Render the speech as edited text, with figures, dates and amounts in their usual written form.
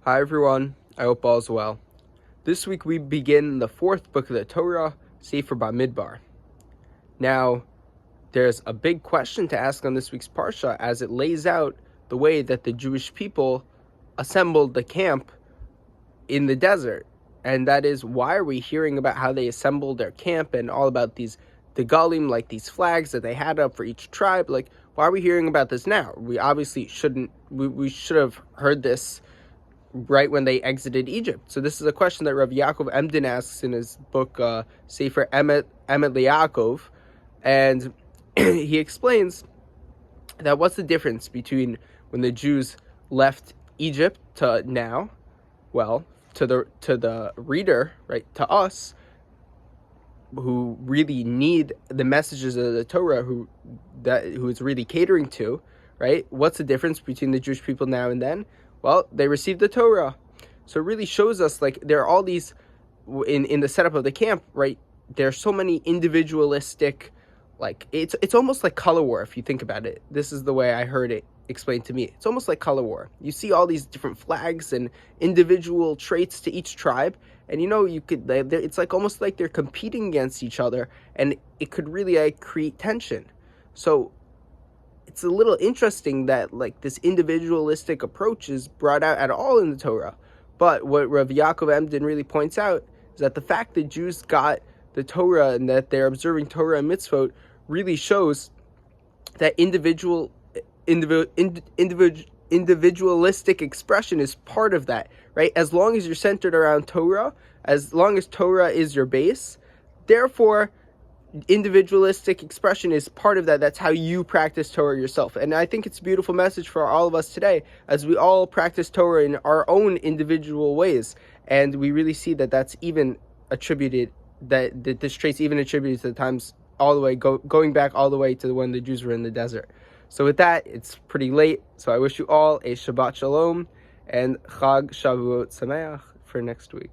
Hi everyone, I hope all is well. This week we begin the fourth book of the Torah, Sefer Bamidbar. Now, there's a big question to ask on this week's Parsha as it lays out the way that the Jewish people assembled the camp in the desert. And that is, why are we hearing about how they assembled their camp and all about these degalim, like these flags that they had up for each tribe? Like, why are we hearing about this now? We obviously shouldn't, we should have heard this right when they exited Egypt. So this is a question that Rav Yaakov Emden asks in his book Sefer Emet Liyaakov, and he explains that what's the difference between when the Jews left Egypt to now. Well, to the reader, right, to us who really need the messages of the Torah, who is really catering to, right? What's the difference between the Jewish people now and then? Well, they received the Torah. So it really shows us, like, there are all these, in the setup of the camp, right? There's so many individualistic, like, it's almost like color war, if you think about it. This is the way I heard it explained to me. It's almost like color war. You see all these different flags and individual traits to each tribe, and it's like almost like they're competing against each other, and it could really create tension. So it's a little interesting that, like, this individualistic approach is brought out at all in the Torah. But what Rav Yaakov Emden really points out is that the fact that Jews got the Torah and that they're observing Torah and mitzvot really shows that individualistic expression is part of that, right? As long as you're centered around Torah, as long as Torah is your base, therefore individualistic expression is part of that. That's how you practice Torah yourself. And I think it's a beautiful message for all of us today, as we all practice Torah in our own individual ways. And we really see that that's even attributed, that this trait's even attributed to the times all the way, going back all the way to when the Jews were in the desert. So with that, it's pretty late. So I wish you all a Shabbat Shalom and Chag Shavuot Sameach for next week.